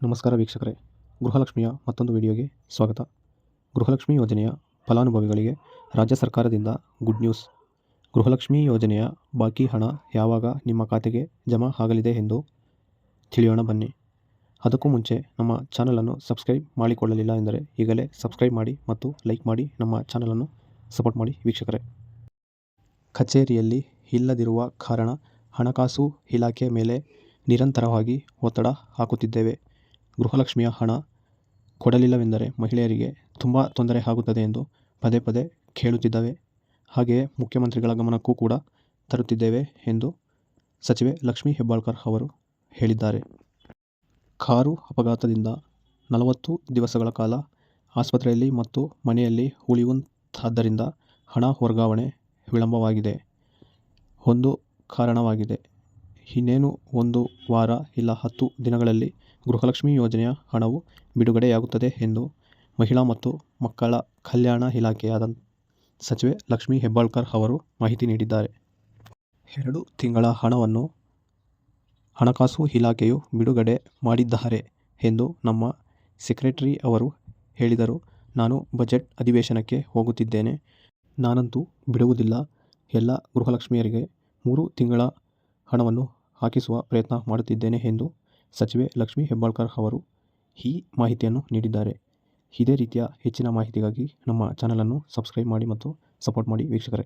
ನಮಸ್ಕಾರ ವೀಕ್ಷಕರೇ, ಗೃಹಲಕ್ಷ್ಮಿಯ ಮತ್ತೊಂದು ವಿಡಿಯೋಗೆ ಸ್ವಾಗತ. ಗೃಹಲಕ್ಷ್ಮಿ ಯೋಜನೆಯ ಫಲಾನುಭವಿಗಳಿಗೆ ರಾಜ್ಯ ಸರ್ಕಾರದಿಂದ ಗುಡ್ ನ್ಯೂಸ್. ಗೃಹಲಕ್ಷ್ಮಿ ಯೋಜನೆಯ ಬಾಕಿ ಹಣ ಯಾವಾಗ ನಿಮ್ಮ ಖಾತೆಗೆ ಜಮಾ ಆಗಲಿದೆ ಎಂದು ತಿಳಿಯೋಣ ಬನ್ನಿ. ಅದಕ್ಕೂ ಮುಂಚೆ ನಮ್ಮ ಚಾನಲನ್ನು ಸಬ್ಸ್ಕ್ರೈಬ್ ಮಾಡಿಕೊಳ್ಳಲಿಲ್ಲ ಎಂದರೆ ಈಗಲೇ ಸಬ್ಸ್ಕ್ರೈಬ್ ಮಾಡಿ ಮತ್ತು ಲೈಕ್ ಮಾಡಿ ನಮ್ಮ ಚಾನಲನ್ನು ಸಪೋರ್ಟ್ ಮಾಡಿ ವೀಕ್ಷಕರೇ. ಕಚೇರಿಯಲ್ಲಿ ಇಲ್ಲದಿರುವ ಕಾರಣ ಹಣಕಾಸು ಇಲಾಖೆ ಮೇಲೆ ನಿರಂತರವಾಗಿ ಒತ್ತಡ ಹಾಕುತ್ತಿದ್ದೇವೆ. ಗೃಹಲಕ್ಷ್ಮಿಯ ಹಣ ಕೊಡಲಿಲ್ಲವೆಂದರೆ ಮಹಿಳೆಯರಿಗೆ ತುಂಬ ತೊಂದರೆ ಆಗುತ್ತದೆ ಎಂದು ಪದೇ ಪದೇ ಕೇಳುತ್ತಿದ್ದೇವೆ. ಹಾಗೆಯೇ ಮುಖ್ಯಮಂತ್ರಿಗಳ ಗಮನಕ್ಕೂ ಕೂಡ ತರುತ್ತಿದ್ದೇವೆ ಎಂದು ಸಚಿವೆ ಲಕ್ಷ್ಮೀ ಹೆಬ್ಬಾಳ್ಕರ್ ಅವರು ಹೇಳಿದ್ದಾರೆ. ಕಾರು ಅಪಘಾತದಿಂದ 40 ದಿವಸಗಳ ಕಾಲ ಆಸ್ಪತ್ರೆಯಲ್ಲಿ ಮತ್ತು ಮನೆಯಲ್ಲಿ ಉಳಿಯುವಂತಾದ್ದರಿಂದ ಹಣ ವರ್ಗಾವಣೆ ವಿಳಂಬವಾಗಿದೆ. ಒಂದು ಕಾರಣವಾಗಿದೆ. ಇನ್ನೇನು 1 ವಾರ ಇಲ್ಲ 10 ದಿನಗಳಲ್ಲಿ ಗೃಹಲಕ್ಷ್ಮಿ ಯೋಜನೆಯ ಹಣವು ಬಿಡುಗಡೆಯಾಗುತ್ತದೆ ಎಂದು ಮಹಿಳಾ ಮತ್ತು ಮಕ್ಕಳ ಕಲ್ಯಾಣ ಇಲಾಖೆಯಾದ ಸಚಿವೆ ಲಕ್ಷ್ಮೀ ಹೆಬ್ಬಾಳ್ಕರ್ ಅವರು ಮಾಹಿತಿ ನೀಡಿದ್ದಾರೆ. 2 ತಿಂಗಳ ಹಣವನ್ನು ಹಣಕಾಸು ಇಲಾಖೆಯು ಬಿಡುಗಡೆ ಮಾಡಿದ್ದಾರೆ ಎಂದು ನಮ್ಮ ಸೆಕ್ರೆಟರಿ ಅವರು ಹೇಳಿದರು. ನಾನು ಬಜೆಟ್ ಅಧಿವೇಶನಕ್ಕೆ ಹೋಗುತ್ತಿದ್ದೇನೆ. ನಾನಂತೂ ಬಿಡುವುದಿಲ್ಲ. ಎಲ್ಲ ಗೃಹಲಕ್ಷ್ಮಿಯರಿಗೆ 3 ತಿಂಗಳ ಹಣವನ್ನು ಹಾಕಿಸುವ ಪ್ರಯತ್ನ ಮಾಡುತ್ತಿದ್ದೇನೆ ಎಂದು ಸಚಿವೆ ಲಕ್ಷ್ಮೀ ಹೆಬ್ಬಾಳ್ಕರ್ ಅವರು ಈ ಮಾಹಿತಿಯನ್ನು ನೀಡಿದ್ದಾರೆ. ಇದೇ ರೀತಿಯ ಹೆಚ್ಚಿನ ಮಾಹಿತಿಗಾಗಿ ನಮ್ಮ ಚಾನಲನ್ನು ಸಬ್ಸ್ಕ್ರೈಬ್ ಮಾಡಿ ಮತ್ತು ಸಪೋರ್ಟ್ ಮಾಡಿ ವೀಕ್ಷಕರೇ.